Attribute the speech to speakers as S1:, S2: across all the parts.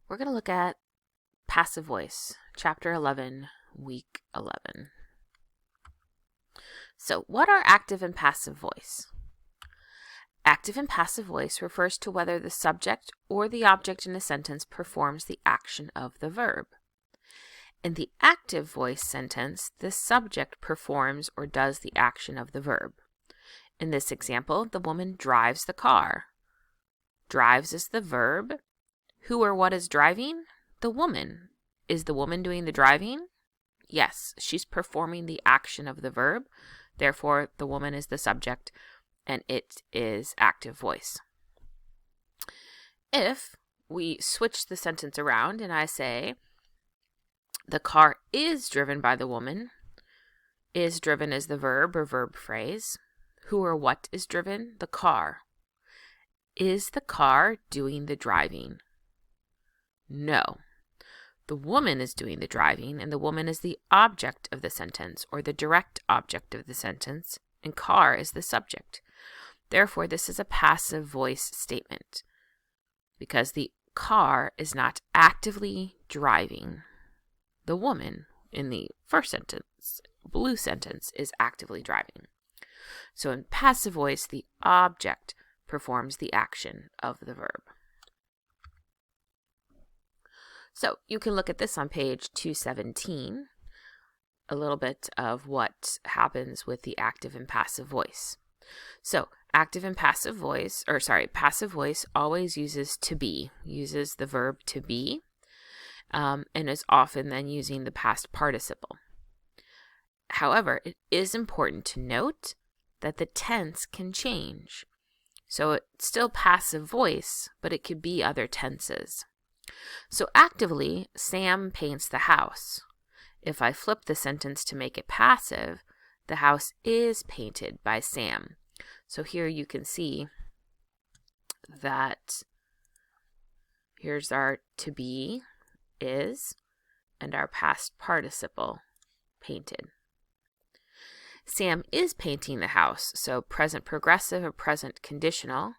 S1: We're going to look at passive voice, chapter 11, week 11. So, what are active and passive voice? Active and passive voice refers to whether the subject or the object in a sentence performs the action of the verb. In the active voice sentence, the subject performs or does the action of the verb. In this example, the woman drives the car. Drives is the verb. Who or what is driving? The woman. Is the woman doing the driving? Yes, she's performing the action of the verb. Therefore, the woman is the subject, and it is active voice. If we switch the sentence around and I say, the car is driven by the woman, is driven is the verb or verb phrase. Who or what is driven? The car. Is the car doing the driving? No. The woman is doing the driving, and the woman is the object of the sentence, or the direct object of the sentence, and car is the subject. Therefore, this is a passive voice statement, because the car is not actively driving. The woman, in the first sentence, blue sentence, is actively driving. So in passive voice, the object performs the action of the verb. So you can look at this on page 217, a little bit of what happens with the active and passive voice. So active and passive voice, passive voice always uses to be, uses the verb to be, and is often then using the past participle. However, it is important to note that the tense can change. So it's still passive voice, but it could be other tenses. So actively, Sam paints the house. If I flip the sentence to make it passive, the house is painted by Sam. So here you can see that here's our to be, is, and our past participle, painted. Sam is painting the house, so present progressive or present conditional.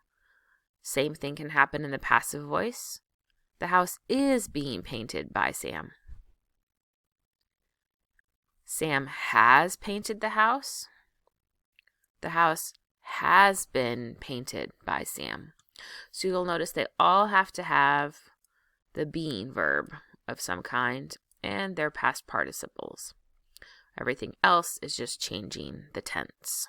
S1: Same thing can happen in the passive voice. The house is being painted by Sam. Sam has painted the house. The house has been painted by Sam. So you'll notice they all have to have the being verb of some kind and their past participles. Everything else is just changing the tense.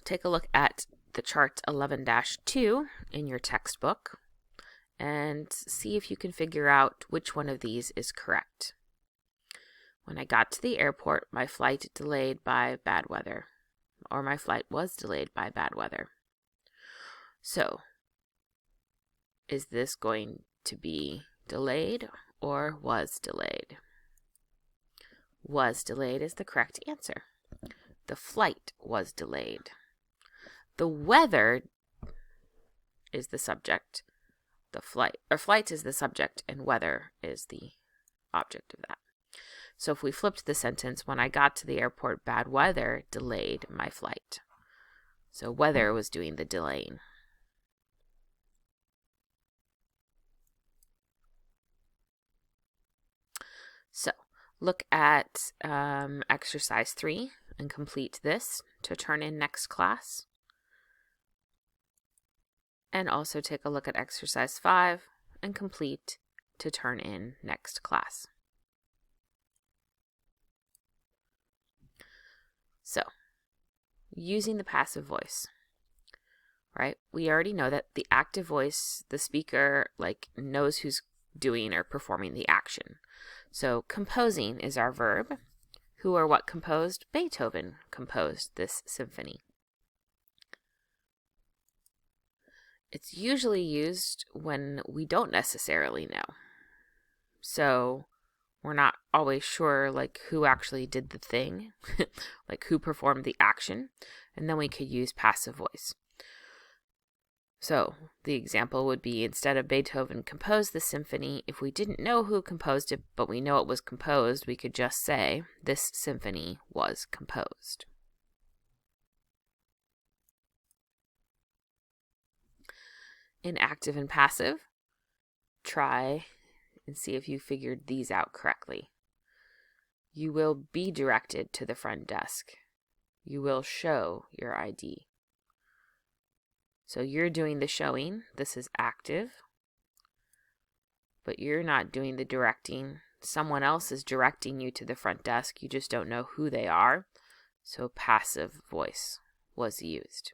S1: Take a look at the chart 11-2 in your textbook and see if you can figure out which one of these is correct. When I got to the airport, my flight delayed by bad weather, or my flight was delayed by bad weather. So, is this going to be delayed or was delayed? Was delayed is the correct answer. The flight was delayed. The weather is the subject. The flight is the subject, and weather is the object of that. So if we flipped the sentence, when I got to the airport, bad weather delayed my flight. So weather was doing the delaying. So look at exercise 3 and complete this to turn in next class. And also take a look at exercise 5 and complete to turn in next class. So, using the passive voice, right? We already know that the active voice, the speaker knows who's doing or performing the action. So, composing is our verb. Who or what composed? Beethoven composed this symphony. It's usually used when we don't necessarily know. So we're not always sure who actually did the thing, who performed the action, and then we could use passive voice. So the example would be, instead of Beethoven composed the symphony, if we didn't know who composed it, but we know it was composed, we could just say, this symphony was composed. in active and passive, try and see if you figured these out correctly. You will be directed to the front desk. You will show your ID. So you're doing the showing. This is active. But you're not doing the directing. Someone else is directing you to the front desk. You just don't know who they are. So passive voice was used.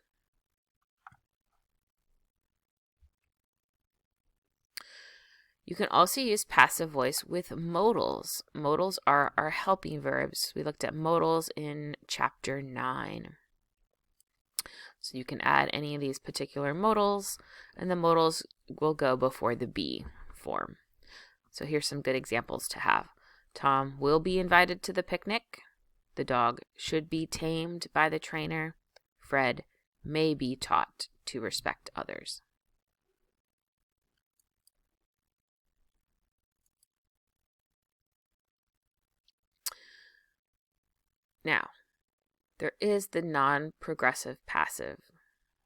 S1: You can also use passive voice with modals. Modals are our helping verbs. We looked at modals in chapter 9. So you can add any of these particular modals, and the modals will go before the be form. So here's some good examples to have. Tom will be invited to the picnic. The dog should be tamed by the trainer. Fred may be taught to respect others. Now, there is the non-progressive passive.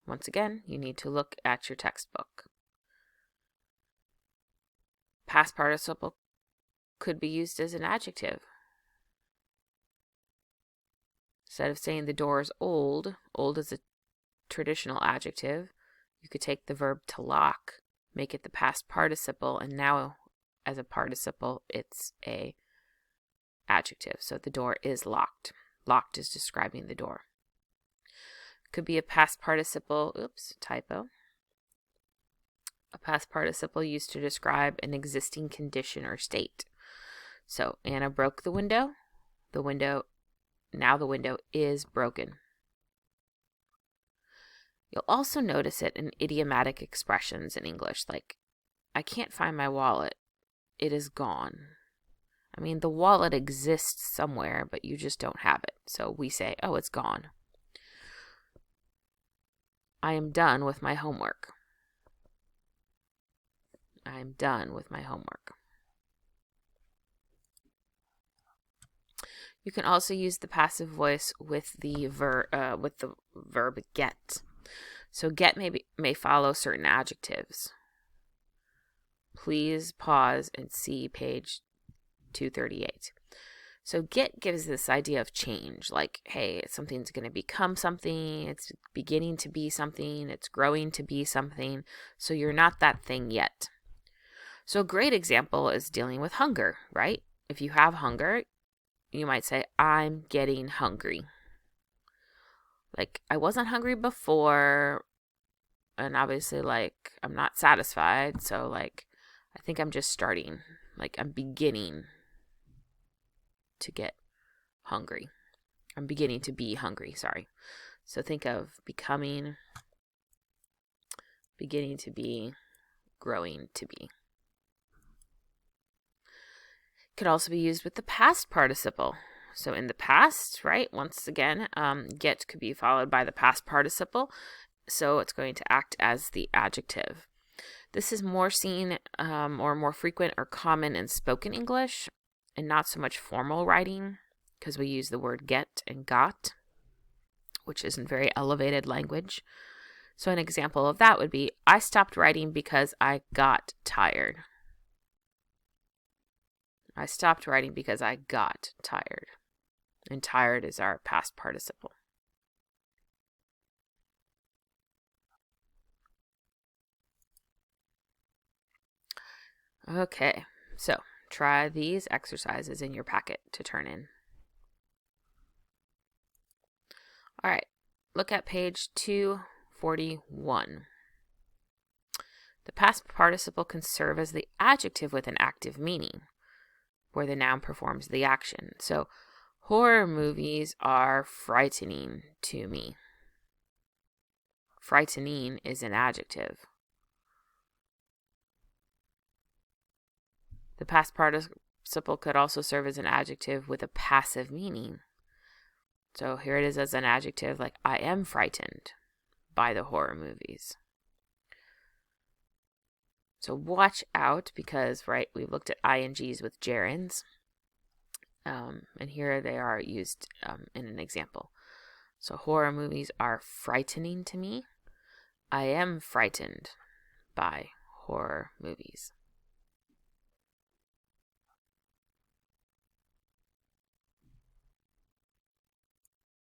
S1: Once again, you need to look at your textbook. Past participle could be used as an adjective. Instead of saying the door is old, old is a traditional adjective, you could take the verb to lock, make it the past participle, and now as a participle, it's a adjective. So the door is locked. Locked is describing the door. Could be a past participle, oops, typo. A past participle used to describe an existing condition or state. So Anna broke the window. Now the window is broken. You'll also notice it in idiomatic expressions in English, like, I can't find my wallet. It is gone. I mean, the wallet exists somewhere, but you just don't have it. So we say, oh, it's gone. I am done with my homework. I'm done with my homework. You can also use the passive voice with the verb get. So get may follow certain adjectives. Please pause and see page 238. So get gives this idea of change, like, hey, something's going to become something, it's beginning to be something, it's growing to be something, so you're not that thing yet. So a great example is dealing with hunger, right? If you have hunger, you might say, I'm getting hungry. Like, I wasn't hungry before, and obviously, like, I'm not satisfied, so, like, I think I'm just starting. Like, I'm beginning to get hungry. I'm beginning to be hungry, sorry. So think of becoming, beginning to be, growing to be. Could also be used with the past participle. So in the past, right, once again, get could be followed by the past participle. So it's going to act as the adjective. This is more seen or more frequent or common in spoken English and not so much formal writing, because we use the word get and got, which isn't very elevated language. So an example of that would be, I stopped writing because I got tired. I stopped writing because I got tired. And tired is our past participle. Okay, so try these exercises in your packet to turn in. All right, look at page 241. The past participle can serve as the adjective with an active meaning, where the noun performs the action. So, horror movies are frightening to me. Frightening is an adjective. The past participle could also serve as an adjective with a passive meaning. So here it is as an adjective, like, I am frightened by the horror movies. So watch out, because, right, we've looked at INGs with gerunds. And here they are used in an example. So horror movies are frightening to me. I am frightened by horror movies.